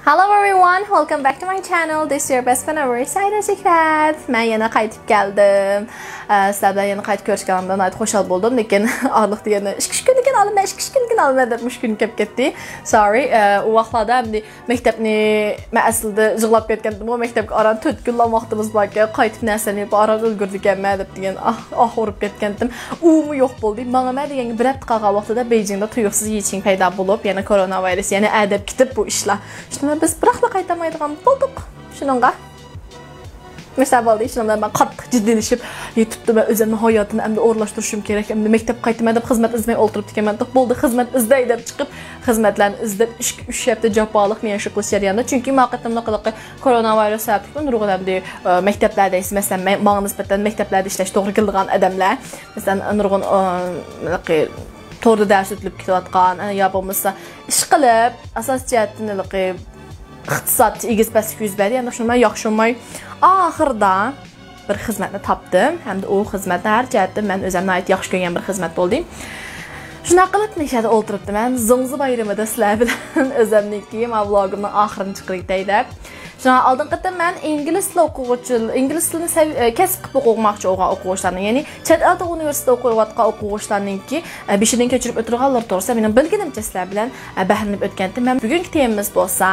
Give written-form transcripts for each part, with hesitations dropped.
Hello everyone, welcome back to my channel. This is your best friend ever, Sayda Şikret. Mən yana qayıtıb gəldim. Sizlərlə yana qayıtıb görüşkənimdən ayet xoşal buldum. Lakin artıq deyəndə iş günlükən alım, mən iş günlükən alım edərmiş gün kəp getdi. Sorry, o vaxtlarda əmdi məktəbni mən əslində jıqlab getkəndim. O məktəb aran 4 günlük vaxtımız var ki, qayıtıb nəsəni aran öldürdük gəlməyə deyən orub getkəndim. Umu yox boldu. Mənə mən deyən bir həftə qalan vaxtda Beijingdə tuyuqsuz yiçin peyda olub, yəni koronavirus, yəni ədəb kitib bu işlə. Şimdi biz bırakla qaytamaydığım bulduk. Şununla. Mesela valda işlemden ben qattiq ciddileşip tuttum ve özümün hayatını hem de orlaştırışım gerek. Hem de mektep qaytamadım, hizmet izmeye oturup dikemendik. Buldu hizmet izleyip çıkıp hizmetlerini izleyip 3 hafta cevaplık ne yaşıklı seriyanda. Çünkü maqatimdə qılıq koronavirus səbəbli nurğun hem de mekteplərdəyiz. Mesela bana nisbətən mekteplərdə işləş doğru qıldığan adamlar. Mesela nurğun torda dərs ötülüb kitlatqan, yapılmışsa iş qılıb, əsas cəhətdən iqtisad igiz bəsik yüzbədi. Yəni şunu mən yaxşı olmay axırda bir xidmətini tapdım. Həm də o xidmətdə hər cəhətdən mən özümə aid yaxşı görən bir xidmət oldu. Şuna qılıb meşədə oturubdu. Mən Zongzi bayramında sizlər bilən özümniki vlogumun axırını çıxırıqdaydı. Şuna aldığım qədər mən ingilis dilini kəsb qılıb oxumaqçı olan oxucularının, yəni çət eldə universitetdə oxuyatqan oxucularının ki, bir şeydən keçirib ötürüqlər doğrusa mənim bilgimcə sizlər bilən bəhrlənib ötkəndim. Mən bugünkü temamız bolsa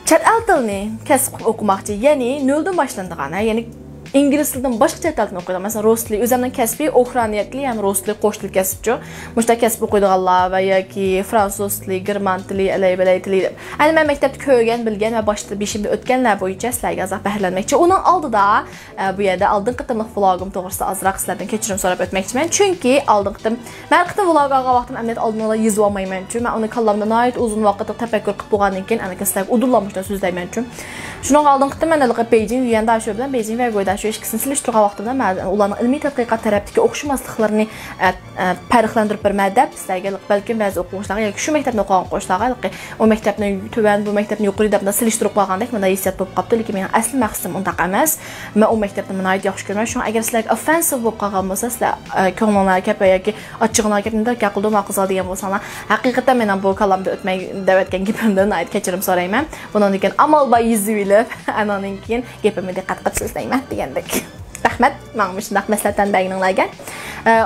çət el dilini kəsb qılıb oxumaqçı, yəni nöldən başlandığana, yəni İngilis dildən başqa çət dilini oxuyuram. Məsələn, rus dili özəmdən kəsbi oxraniyətli, yəni rus dili, qoş dil kəsbçi. Müştə kəsb oxuyduqlar və ya ki, fransuz dili, german dili, əleyh-bəley dili. Yəni mən məktəbdə köygən, bilgən və başda bir şimdi ötkənlər boyunca sizlərə azaq bəhrələnməkçi. Onun aldı da bu yerdə aldığım qıtımlıq vloqum doğrusu azraq sizlərdən keçirim sonra ötməkçi mən. Çünki aldığım qıtım mən qıtım vloq ağa vaxtım əmniyyət aldığımda yüzlamayım mən üçün. Mən onu kallamdan ait uzun vaxtda təfəkkür qıb buğanınkin sizlər udurlamışdan sözləy mən üçün. Şunu aldığım qıtım mən əlaqə Beijing yüyəndə aşıyor bilən Beijing və qoyda İkisini silişdirə vaxtında mən onların ilmi tədqiqat tərəfdəki oxşamazlıqlarını fərqləndirib bir mədəb istəyək, bəlkə bəzi oxucular, yəni şu məktəbdə oxuyan oxucular, o məktəblə tövən, bu məktəblə yuxarı dəbdə silişdirib qalğanda mənə hissiyat olub qapdı ki, mənim əsl məqsədim onda emas. Mən o məktəbdə mənə aid yaxşı görməm. Şu an əgər sizlər offensive olub qalğanmasa, sizlər könüllər kəp və ya ki, açığına kəpində qəqıldım ağızla deyəm olsanlar, həqiqətən mənə bu kalamda ötmək dəvətkən gipimdən aid keçirim sorayım mən. Bunun digən amal bay yüzü ilə ananınkin gepimi diqqət qıtsızlayım deyəndik. Rəhmət, mənim məsləhətdən bəyinənlərgən.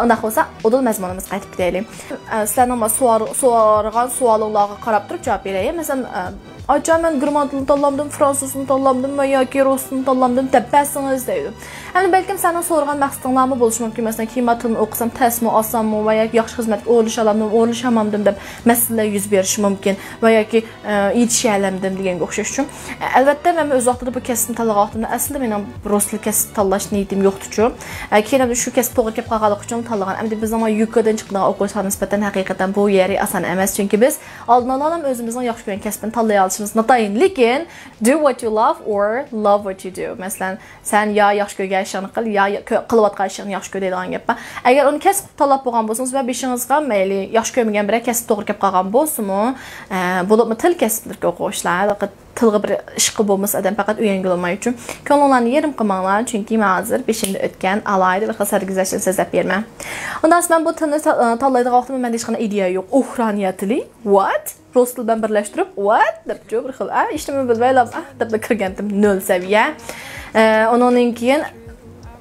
Ondan olsa, odul məzmunumuz qayıtıb gedəyim. Sizlərdən ama sorğan sualınlağı qarab durub cavab verəyim. Məsələn, acaba mən qırmantlını tallamdım, fransuzunu tallamdım və ya ki, rusunu tallamdım, dəbbəsiniz deyildim. Yəni, bəlkə səndən sorğan məqsədinlərimi buluşmam ki, məsələn, qiymətini oxusam, təsmi alsam və ya ki, yaxşı xizmət oğluşamamdım da məsələ yüz verişi mümkün və ya ki, yetişəyələmdim deyən qoxşuş üçün. Əlbəttə, mən öz vaxtda bu kəsbini talağı vaxtımda əslində mənəm rosli kəsb tallaş neydim yoxdur ki, ki, şu kəsb toğru kəp qağalıq üçün tallağan. Əmdə biz amma yuqadan çıxdığa oxuyuşlar nisbətən həqiqətən bu yeri asan əməz. Çünki biz aldın alalım özümüzdən yaxşı görən kəsbini tallayalışımız nadayın. Lakin, do what you love or love what you do. Məsələn, sən ya yaxşı görən işini qıl, ya qılıvatqa işini yaxşı görən gəpə. Əgər onu kəsb talab boğan bolsunuz və bir işiniz qalmayılı, yaxşı görməyən birə kəsb doğru kəp qağan bolsunmu, bulubmu til kəsbdir ki oxuyuşlar, tılğı bir işqı bulmuş adam fəqət üyəngil olmaq üçün. Könüllərini yerim qımanlar, çünki mən hazır bir şimdi ötkən alaydı və sərgüzəşini səzəb verməm. Ondan sonra mən bu tını tallaydığı vaxtımda məndə işqana ideya yox. Oxraniyətli, what? Rus dildən birləşdirib, what? Dəbcə bir xil, işləmə bilməylə, dəbdə kırgəndim, 0 səviyyə. Onun keyin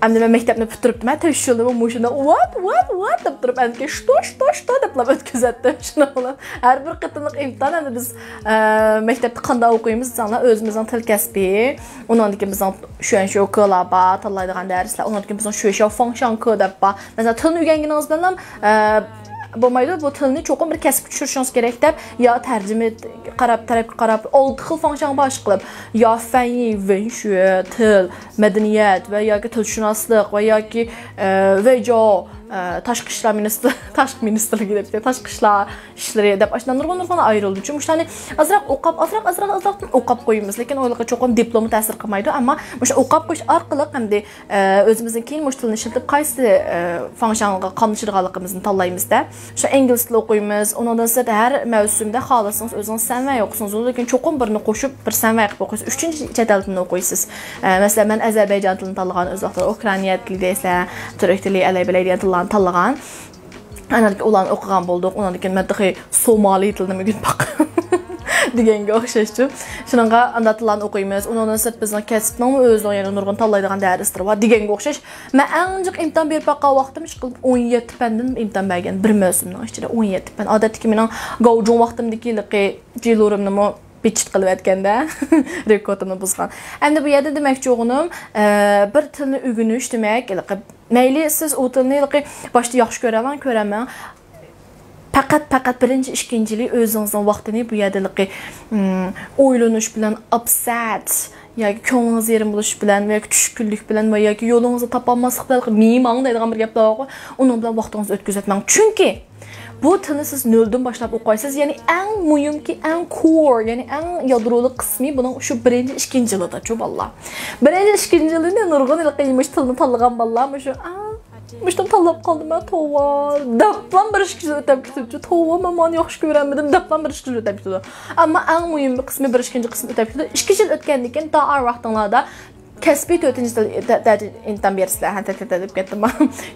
Əmdə mən məktəbini bitiribdim, mən təşkildim o muşunda, what, deyib durub, əmdə ki, što, deyib ötküzətdim şuna olan. Hər bir qıtımlıq imtihan, əmdə biz məktəbdə qanda oxuyumuz, özümüzdən til kəsbi, onun ki, bizdən şüyən oxuyla, tallaydığın dərislər, onun ki, bizdən şüyən fonksiyon qıdıb, məsələn, tılın ügənginiz biləm, bu tılını çoxun bir kəsb düşürüşünüz gerəkdir, ya tərcimi qarab, olduqıl fonksiyon baş qılıb, ya fənni, venşüyə, til, mədəniyyət və ya ki, tilşünaslıq və ya ki, Taşqı İşlər Ministerliyi gedib, Taşqı İşlər işləri edib, aşından nurğun ayrıldı. Çünki müştəni azraq oqab qoyumuz, lakin oylıqı çoxun diplomu təsir qılmaydı, amma oqab qoyuş arqılıq həm də özümüzün keyin müştəlini işlədib, qaysı fonksiyonluğa qalmışırğalıqımızın tallayımızda. İngilis dili oxuyumuz, ondan sizə də hər mövsümdə xalasınız, özünüz sənvəy oxusunuz, lakin çoxun birini qoşub bir sənvəy oxuyusunuz, 3-cü cədəl dilini oxuyusunuz. Məsələn, mən Azərbaycan dilini tallağan öz vaxtları, Ukrayniyət dili isə, Türk dili, əleyh-bəley deyən talağan. Olan oxuğan bulduq, ondan ki, mən daxı Somali dilini mügün bax. degenge o'xshashdi. Shuningga andatillarni o'qiymiz. Undan sirt bizning kasbning o'zining yana nurg'un tanlaydigan darslar bor degenge o'xshash. Men eng imtihon berib baqqan vaqtim ish qilib 17 pandan imtihon bergan bir mavsumning ichida 17 pan. Odatda mening gavjun vaqtimdagi jilurimni bichit qilib aytganda rekordimni buzgan. Endi bu yerda demakchi o'g'lim bir tilni o'rganish demak, mayli siz u tilni boshda yaxshi ko'raman. Faqat birinchi ikkinchilik o'zingizning vaqtini bu yerda o'ylanish bilan upset yoki ko'nglingiz yerim bo'lish bilan yoki tushkunlik bilan yoki yo'lingizni topolmaslik bilan miyang deydigan bir gaplar bor. Uning bilan vaqtingizni o'tkazatmang. Chunki bu tilni siz noldan boshlab o'qiysiz. Ya'ni eng muhimki, eng core, ya'ni eng yadroli qismi buning shu birinchi ikkinchi yilida chu balla. Birinchi ikkinchi yilda nurg'un qiymish tilni tanlagan ballar shu Müştem tanlab qoldim men tovar. Daplan bir ish o'tab ketibdi. Tovar men meni yaxshi ko'ramadim. Daplan bir ish o'tab ketdi. Ammo eng muhim qismi bir ikkinchi qismi o'tab ketdi. 2 yil o'tgandan keyin ta vaqtinglarda kasbiy 4-daraja imtihon bersizlar. Deb ketdim.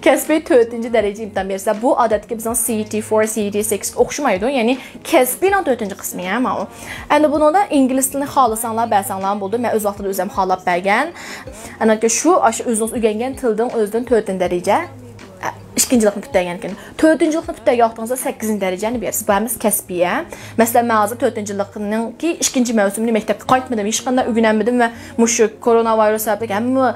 Kasbiy 4-daraja imtihon bersizlar. Bu odatda bizning CET4, CET6 o'xshamaydi. Ya'ni kasbiyning 4-qismi ham o. Endi buningda ingliz tilini xohlasanglar, bilsanglar bo'ldi. Men o'z vaqtida o'zim xohlab bergan. Anaki shu o'zingiz o'rgangan tildan o'zidan 4-daraja ikkinchilikni tutagan ekan. 4-chilikni tutagan vaqtingizda 8-darajani bersiz. Bu ham kasbiy. Masalan, men hozir 4-chilikninki ikkinchi mavsumni maktabga qaytmadim, hech qanday o'rganmadim va mushu koronavirus sababli hamma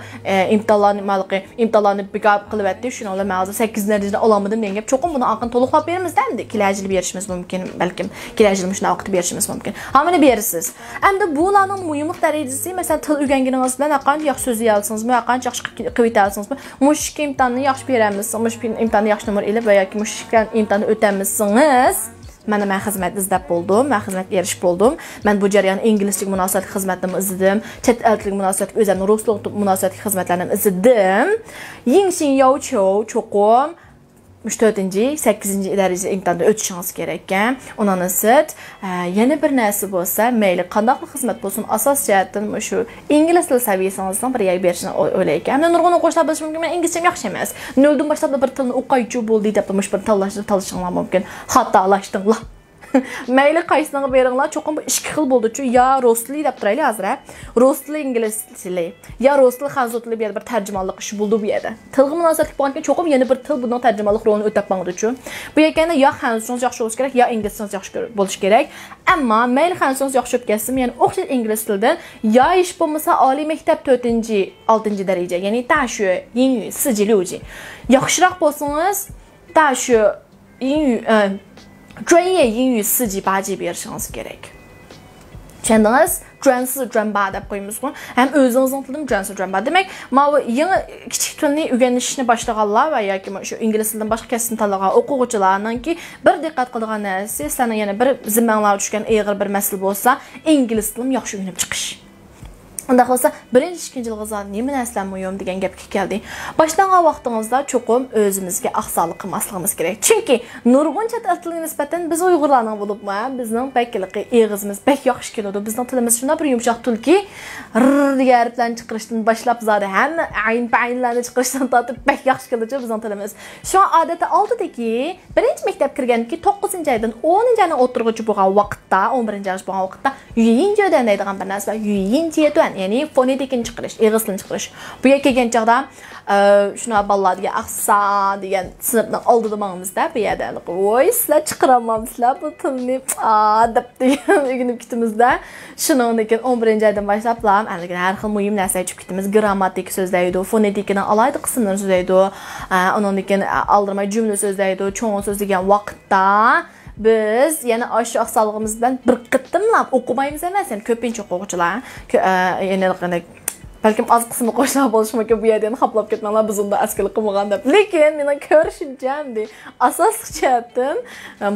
imtihonlarni bekor qilib atdi. Shuningdek, men hozir 8-darajani olamadim degan gap. Cho'qim buni aql to'liqlab beramizda endi. Kelajil berishimiz mumkin, balkim kelajil shuna vaqt berishimiz mumkin. Hammani berasiz. Endi bularning muhimlik darajasi, masalan, til o'rganganingiz bilan qancha yaxshi so'zlay olsangizmi, qancha yaxshi qilib olsangizmi, mushuk imtihonni yaxshi beramizsiz, mushuk imtihonni yaxshi numar ilib va yoki mushukdan imtihonni o'tamizsangiz, men xizmat izlab bo'ldim, men xizmat erishib bo'ldim. Men bu jarayon inglizlik munosabatli xizmatlarni izladim, chet ellik munosabatli o'zimning ruslik munosabatli xizmatlarni izladim. Yingxin Yaoqiu cho'qim 4-8-daraja imtihonda o'tishingiz kerak ekan. Undan siz yana bir narsa bo'lsa, mayli qanday xizmat bo'lsin, asos jihatdan shu ingliz tili saviyasingizdan bir yak berishni o'ylayman. Men nurg'un o'qishlar bilish mumkin, men inglizcham yaxshi emas. Noldan boshlab bir tilni o'qiychi bo'ldi deb bir tanlashinglar mumkin. Xatolashdinglar. Mayli qaysini beringlar, cho'qim bu ikki xil bo'ldi-chu. Ya rosli deb turaylik hozir. Rosli ingliz tili, ya rosli xanzur tili bir tarjimonlik ishi bo'ldi bu yerda. Tilga munosabatli bo'lgan cho'qim yana bir til bundan tarjimonlik rolini o'tab qo'ydi-chu. Bu yerda ya xanzuringiz yaxshi bo'lishi kerak, ya inglizchangiz yaxshi bo'lishi kerak. Ammo mayli xanzuringiz yaxshi o'tkazsin, ya'ni o'xshash ingliz tilidan ya ish bo'lmasa oliy maktab 4-6-daraja, ya'ni dashu, yingyu, sijiluji. Yaxshiroq bo'lsangiz, dashu, yingyu 专业英语4级8级berishingiz kerak. Tushundingiz? 专4专8deb qo'yamiz-ku. Ham o'zingizning tildan 专4专8. Demak, mana yangi kichik tilni o'rganishni boshlaganlar va yoki shu ingliz tilidan boshqa kasbni tanlagan o'quvchilarningki bir diqqat qiladigan narsa, sizlarning yana bir zimmanglarga tushgan og'ir bir masala bo'lsa, ingliz tilini yaxshi o'rganib chiqish. Unda bo'lsa, birinchi ikkinchi yilg'izda nima narsalar muhim degan gapga keldik. Boshlangan vaqtingizda cho'qim o'zimizga ahsonlik qilmasligimiz kerak. Chunki nurg'un chet el tiliga nisbatan biz Uyg'urlarning bo'libmi, bizning bakiligi eg'izimiz bak yaxshi keladi. Bizning tilimiz shunday bir yumshoq tilki, degan harflarni chiqarishdan boshlab zodi hamma ayn-paynlarni chiqarishdan tortib bak yaxshi keladi bizning tilimiz. Shu odatda oldidagi birinchi maktab kirganki 9-oydan 10-oyning o'tirg'ichi bo'lgan vaqtda, 11-yosh bo'lgan vaqtda yuyinchi deydigan bir narsa, yuyinchi ya'ni fonetikni chiqarish, eg'iz tilini chiqarish. Bu yerga kelgan chaqda shuna ballarga aqsa degan sinfni oldida mangimizda bu yerda voy sizlar chiqaramamsizlar bu tilni deb degan o'rganib ketimizda. Shuningdek 11-oydan boshlab har xil muhim narsa aytib ketimiz. Grammatik so'zlaydi, fonetikning alayda qismlarini so'zlaydi, undan keyin aldirmay jumla so'zlaydi, cho'ng so'z degan vaqtda biz yana osh ahsolligimiz bilan bir qitimlab o'qimaymiz emas, ya'ni ko'pincha o'quvchilar yana balkim az qismi qo'shlar bo'lishi mumkin bu yerdan xoplab ketmanglar biz unda askarlik qilmagan deb. Lekin men ko'rishimchandi asosiy jihatdan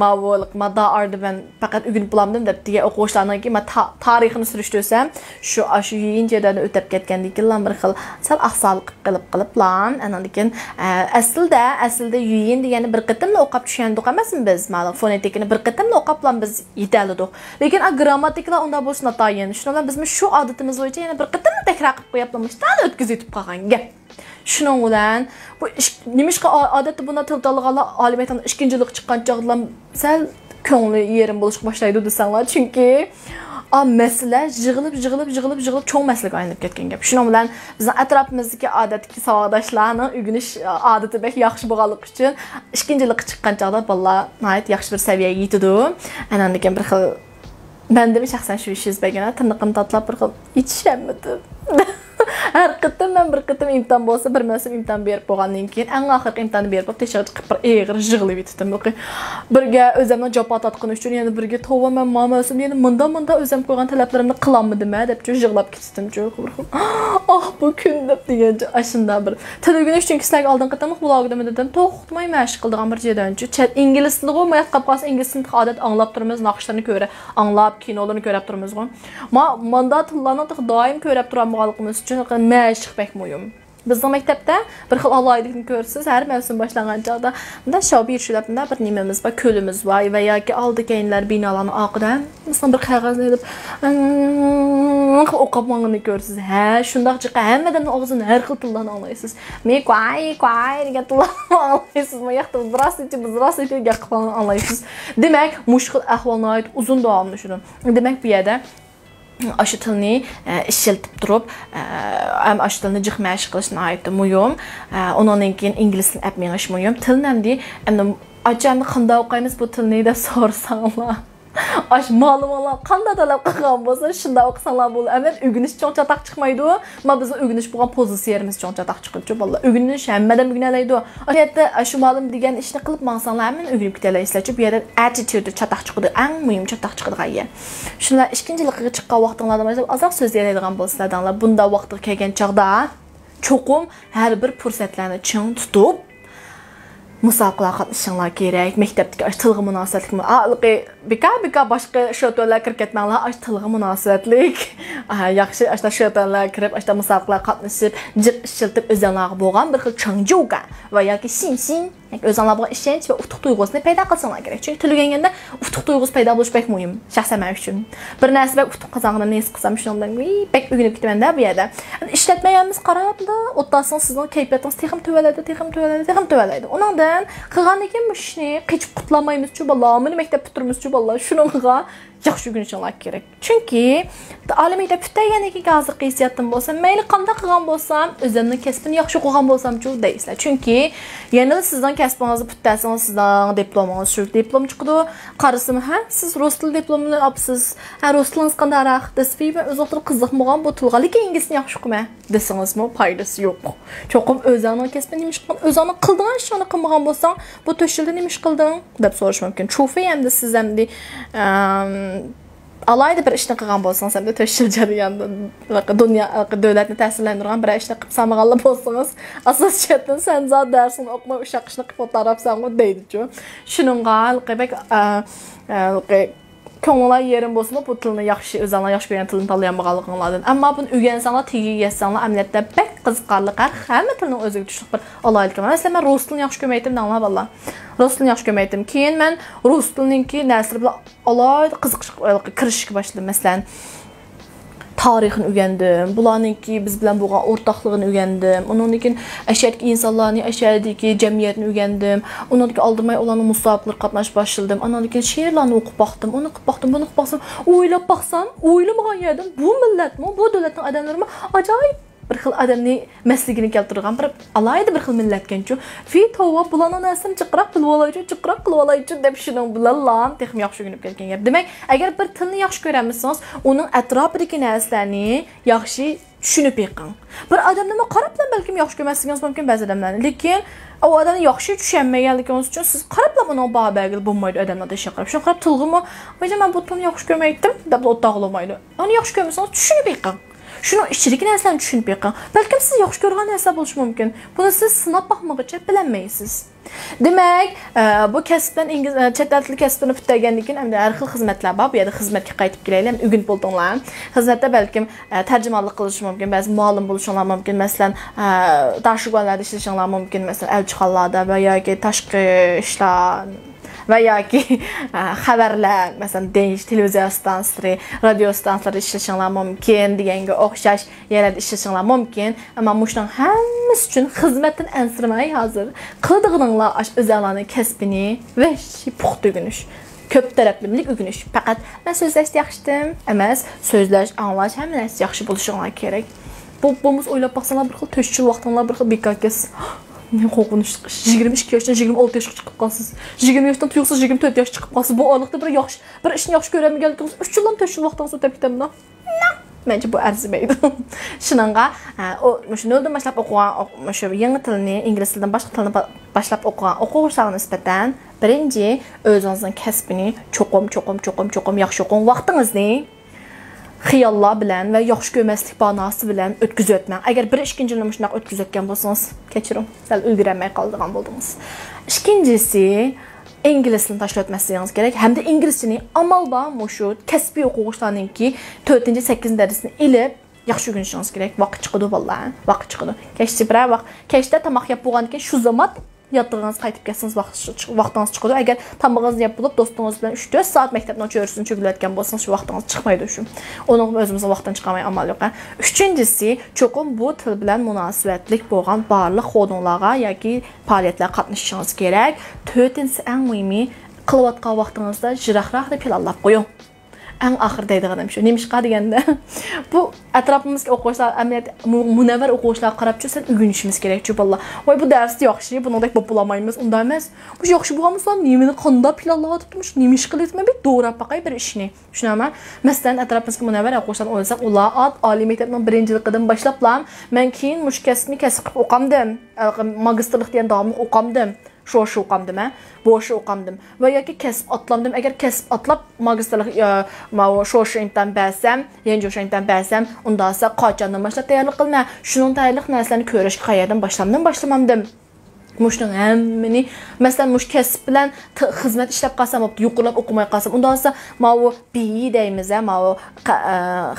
ma'lumotlik madda ardi ben faqat o'rganib bilamdim deb degan o'quvchilarningki men tarixini surishtirsam shu 7-dan o'tib ketgandikilar bir xil sal ahsollik qiliblan. Lekin aslida yuyin degani bir qitimla o'qib tushgandik emasmi biz? Ma'lum fonetikani bir qitimla o'qiblan biz yetalidik. Lekin grammatiklar unda bo'lsa tayin. Shundan biz shu odatimiz bo'yicha yana bir qitimla takror yapılmışdan ötküzüp qalgan gap. Shuning bilan bu nimishqa odatda buni til tanlaganlar olimiyatdan ikkinchilik chiqqan chog'lar sal ko'ngli yerim bo'lishga boshlaydi desanlar, chunki məsələ yığılıb çox məsələyə aylanıb getgan gap. Şunun bilan bizning atrofimizdagi odatdagi savodashlarning o'rganish odati bək yaxshi bo'lganligi uchun ikkinchi yilga chiqqan chog'da bolalar nihoyat yaxshi bir saviyaga yetadi. Ana degan bir xil menda shaxsan shu ish yuz bergan, tirnoqim tatlab bir xil yetishamadim. Her qitim men bir qitim imtihon bo'lsa, bir mavsum imtihon berib bo'lgandan keyin, eng oxirgi imtihonni berib, teshig'i chiqib bir eg'ir yig'lab yetdim. Birga o'zimni javob atqani uchun, yana birga tova men mavsum yana munda o'zim qo'ygan talablarimni qilolmadim-a deb yig'lab ketdim. Ah bu kun deb degancha ashunda bir tilini uchun sizlarga oldin qitimliq blogda dedim, to'xtamay mashq qildigan bir joydanchi chat ingliz tilini mayat qilib qolsa ingliz tilini odat anglab turamiz, naqshlarni ko'ra, anglab kinolarni ko'rib turamiz. Manda tillarni doim ko'rib turamiz uchun mashq bək muhim. Bizning maktabda bir xil alaylikni ko'rsiz, har mavsum boshlangan chog'da bunda shobi yurishlarda bir nimamiz bor, ko'limiz bor va yoki oldiganlar binolarni oqidan misol bir qog'ozni edib o'qib olganini ko'rsiz. Ha, shundoq chiqa hammadan og'zini har xil tillarni anglaysiz. Men qo'y degan tillarni anglaysiz. Men yoqda zdravствуйте degan qilni anglaysiz. Demak, mushkul ahvolni uzun davomli shuni. Demak, bu yerda aşı tilini işlətib durub, həm aşı tilini cıq məşq qilishni aytdı mühim. Ondan keyin ingilis tilini əpməyiş mühim. Til nəmdi? Acamda qanda oqaymiz bu tilini də sorsanlar. Aş ma'lumotlar qanday talab qilgan bo'lsa, shunda o'qisanlar bo'ladi. Amat o'rganish cho'ng chataq chiqmaydi. Mana bizning o'rganish bo'lgan pozitsiyamiz cho'ng chataq chiqibdi. Bolalar o'rganish hammadan o'rganadi. Hayotda shu ma'lum degan ishni qilib maqsanlar hamma o'rganib ketalaysizlar. Bu yerda attitude chataq chiqadi. Eng muhim chataq chiqadigan yer. Shunlar ikkinchi yilga chiqqan vaqtinglarda mazab azoq so'zlaydigan bo'lsalaringlar, bunda vaqti kelgan chog'da cho'qim har bir fursatlarni ching tutib musobaqalar qatnashinglar kerak. Maktabdagi tilga munosabatlik, bika boshqa shotolar kirib ketmanglar, tilga munosabatlik. Yaxshi ashta shotolar kirib, ashta musobaqalar qatnashib, jiq ishiltib o'zinglarga bo'lgan bir xil changjuga va yoki sinsin, yoki o'zinglarga ishonch va utuq tuyg'usini paydo qilsanglar kerak. Chunki til o'rganganda utuq tuyg'usi paydo bo'lish bek muhim. Shaxsan men uchun. Bir narsa bek utuq qozonini nes qilsam shundan bek o'rganib ketaman-da bu yerda. Ishlatmayamiz qarabda, o'ttasing sizning kayfiyatingiz texim to'valaydi. Undan qilgandan keyin bu ishni qechib qutlamaymiz-chu bolalarni maktab bitirmiz-chu bolalar shuningga yaxshi o'rganishinglar kerak. Chunki oliy maktab bitirgandan keyin hozir qiysiyatim bo'lsa, mayli qanday qilgan bo'lsam, o'zimning kasbini yaxshi qilgan bo'lsam-chu deysizlar. Chunki yana sizning kasbingizni bitirsangiz, sizning diplomingiz shu diplom chiqadi. Qarasam, ha, siz rus tili diplomini olibsiz. Ha, rus tilingiz qandaroq despi va o'zingizga qiziqmagan bu tilga lekin inglizni yaxshi qilma desangizmi, foydasi yo'q. Cho'qim o'zingning kasbini nima ish qilgan, o'zingning qilgan ishini qilmagan bo'lsang, bu 4 yilda nima ish qilding deb so'rash mumkin. Cho'fi hamda siz hamda alayda bir ishni qilgan bo'lsangiz, hamda 4 yil jarayonida dunyo davlatni ta'sirlantirgan bir ishni qilib samaganlar bo'lsangiz, asosiyatdan sen zot darsini o'qimay o'sha ishni qilib o'tarabsan-ku deydi-ku. Shuningga qilib ko'ngillar yerim bo'lsa, bu tilni yaxshi, o'zinglar yaxshi ko'rgan tilni tanlayolmaganliginglardan. Ammo buni o'rgansanglar, tegi yetsanglar, amaliyotda bek qiziqarli, hamma tilning o'ziga tushlik bir olaylik. Masalan, men rus tilini yaxshi ko'rmaydim, danglar bolalar. Rus tilini yaxshi ko'rmaydim. Keyin men rus tilininki narslar bilan alayda qiziqishga kirishga boshladim. Masalan, tarixini o'rgandim. Bularningki biz bilan bo'lgan o'rtoqligini o'rgandim. Undan keyin ashadagi insonlarning, ashadagi jamiyatni o'rgandim. Undan keyin oldimay ularning musobaqalarga qatnashib boshladim. Undan keyin she'rlarni o'qib boqdim. Uni o'qib boqdim, buni o'qib boqsam, o'ylab boqsam, o'ylamagan yerdan bu millatmi, bu davlatning odamlarimi ajoyib bir xil adamning masligini keltirgan bir alayda bir xil millatganchu. Fi tova bularning narsani chiqroq qilib olaychi deb shuning bilan lam texnik yaxshi o'rganib kelgan gap. Demak, agar bir tilni yaxshi ko'ramisangiz, uning atrofidagi narsalarni yaxshi tushunib yiqing. Bir odamni qarab bilan balki yaxshi ko'rmasligingiz mumkin ba'zi odamlarni, lekin o odamni yaxshi tushunmaganligingiz uchun siz qarab bilan uni babagil bo'lmaydi odamlarga chaqirib. Shu qarab tilg'imi, "Voy, men bu tilni yaxshi ko'rmaydim" deb o'tog'lamaydi. Uni yaxshi ko'rmasangiz tushunib yiqing. Shuni ichidagi narsalarni tushunib yiqing. Balkim siz yaxshi ko'rgan narsa bo'lishi mumkin. Buni siz sinab boqmaguncha bilmaysiz. Demak, bu kasbdan chet el kasbini bitirgandan keyin hamda har xil xizmatlar bor. Bu yerda xizmatga qaytib kelaylik, o'rganib bo'ldinglar. Xizmatda balkim tarjimonlik qilish mumkin, ba'zi muallim bo'lishinglar mumkin. Masalan, tashkilotlarda ishlashinglar mumkin, masalan, elchixonalarda va yoki tashqi ishlar va yoki xabarlar, masalan, televiziya stansiyalari, radio stansiyalari ishlashinglar mumkin, deganga o'xshash yerlarda ishlashinglar mumkin. Ammo mushning hammasi uchun xizmatdan ansirmay hozir qiladiganinglar o'zinglarning kasbini va puxta o'rganish. Köp tərəflilik öyrəniş. Fəqət mən sözləşdi yaxşıdım, emas, sözləş, anlaş, həmin nəsə yaxşı buluşuqlar kerak. Bomuz oylab baxsanlar bir xil töşçül vaxtınlar bir xil bekakəs. Ne qorxunç. 22 yaşdan 26 yaşa çıxıb qalsınız. 20 yaşdan tuyuqsuz 24 yaş çıxıb qalsınız. Bu aralıqda bir işini yaxşı görəmi gəldiniz. 3 ildən töşçül vaxtdan sonra təbii ki, Məncə bu ərziməydi. Şununla, o nöldən başlap oxuyan, yeni dilini, ingilis dildən başqa dilini başlap oxuyan oxuculara nisbətən birinci özünüzün kəsbini çoxum yaxşı oxuyun. Vaxtınızı xiyallar bilən və yaxşı görməzlik banası bilən ötküzü etmək. Əgər bir ikinci ilini şunaq ötküzü etkən bolsanız, keçirin. Səl öyrənməyə qaldığan buldunuz. İkincisi, İngilis dilini təşkil etməsiniz gerek. Həm də ingiliscini amalba şu kəsbi oxucuların ki 4-cü 8-ci dərsinə ilib yaxşı öyrənişiniz gerek. Vaxt çıxdı vallahi. Vaxt çıxdı. Keçdi bir vaxt. Keçdə tamaq yap bolğandan şu zaman yatdığınız qayıtıb gəlsiniz vaxtınız çıxdı. Əgər tamağınızı yapılıb dostunuz bilan 3-4 saat məktəbdən çörüsünü çökülətgən bolsanız şu vaxtınız çıxmaydı düşün. Onu özümüzə vaxtdan çıxamaya amal yox. Üçüncüsü, çoxum bu til bilan münasibətlik bolğan barlıq xodunlara yoki fəaliyyətlərə qatnışışınız gerek. Dördüncüsü ən mühimi qılıb atqan vaxtınızda jiraqraq da planlab qoyun. Ən axırda deyilğim şu. Nemişqa degəndə bu ətrafımızdakı oxucular, əməliyyat münəvvər oxucular qarab görsən öyrənişimiz gerek valla. Vay bu dərs yaxşı, bunu da populamayımız, onda emas. Bu yaxşı buğamızdan nemini qanda planlağa tutmuş, nemiş qıl etmə bir doğru baxay bir işini. Şunama, məsələn ətrafımızdakı münəvvər oxucular olsaq, ular ali məktəbdən 1-ci ildən başlaplam. Mən keyin müşkəsini kəsib oqamdım. Magistrlıq deyən davamlı oqamdım. Şoşu oqamdım, boşu oqamdım. Və ya ki kəsb atlamdım. Əgər kəsb atlab magistrlıq şoşu imtahan bəsəm, yeni şoşu imtahan bəsəm, ondasa qaçandan başlap təyərlik qılma. Şunun təyərlik nəslərini körəş qayardan başlamamdım. Muşun həmmini, məsələn, muş kəsb bilən xidmət işləb qalsam, yuqurlab oxumaya qalsam, ondasa o biyi deyimizə, o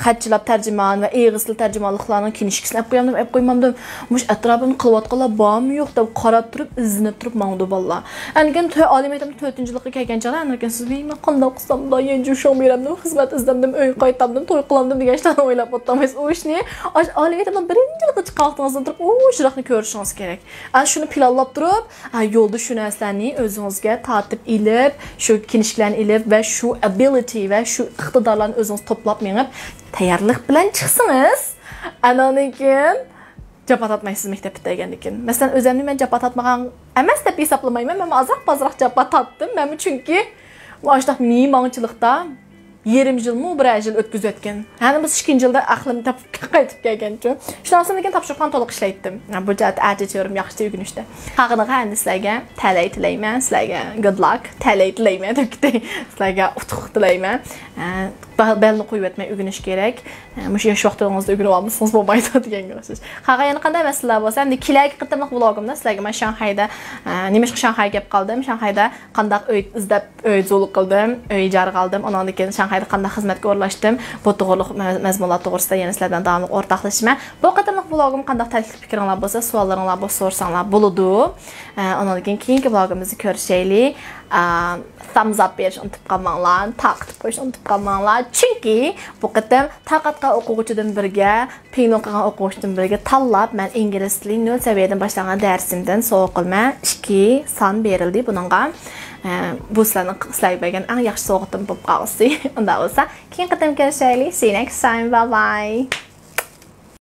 xətçilab tərcüman və eğizli tərcümanlıqlarının kinişkisini əb qoymamdım. Muş ətrafını qılvatqala bağım yox da qarab durub, izinib durub mağdu valla. Ənigən ali məktəbdə 4-cü ildə kəgəncələr, ənigən siz deyim, mən qanda oxusam da, yeni uşağım yerəmdim, xidmət izləmdim, öy qayıtlamdım, toy qılamdım, digəşdən oylab otlamayız. O iş niyə? Ali məktəbdən 1-ci ildə çıxaqdığınızda durub, o şıraqını görüşünüz gerek. Şunu planlab durub, yolda şu nəsəni özünüzə tatib ilib, şu kinişklərini ilib və şu ability və şu iqtidarlarını özünüz toplab minib, təyərlik bilən çıxsınız. Ananikin cəbat atmayısınız məktəbdə gələndikin. Məsələn, özəmni mən cəbat atmağan əməz də hesaplamayım, mən azaq-bazıraq cəbat atdım. Mənim çünki bu açdaq mimangçılıqda 20 yılmı bir ajil ötküzü etken. Yani biz 2-ci ildə axlım qayıtıb gəlgən üçün. Şundan sonra degan tapşırıqlarını toliq işləydim. Bu cəhət əcətiyorum yaxşı öyrənişdə. Xağınığa əndi sizlərə tələy diləymən, sizlərə good luck, tələy diləymən, təbii sizlərə utuq diləymən. Bəlini qoyub etmək öyrəniş gerek. Müş yaş vaxtınızda öyrənib almısınız bu mayda degan görürsüz. Xağa yəni qanday məsələlər bolsa, əndi 2-ləki qıtımlıq vlogumda sizlərə mən Şanxayda, Nemişq Şanxaya gəlib qaldım. Şanxayda qandaq öy izləb öycülük qıldım, öy icarə qaldım. Ondan da Şanxayda qandaq xidmətə orlaşdım. Bu doğruluq məzmunlar doğrusunda yeni sizlərdən davamlı ortaqlaşma. Bu qıtımlıq vlogum qandaq təklif fikirlər bolsa, suallarınızlar bolsa sorsanlar buludu. Ondan da keyinki vlogumuzu görüşəylik. Thumbs up veriş unutub qalmaqlar, taqib qoyuş unutub qalmaqlar. Çünki bu qıtım taqatqa oxucudan birgə, peyin oxuyan oxucudan birgə tallab mən ingilis dili 0 səviyyədən başlayan dərsimdən soğuq qılma 2 san verildi bununla. Bu sizlərə bəgən ən yaxşı soğuqdan bu qalsı. Onda olsa, keyin qıtım görüşəylik. See you next time. Bye bye.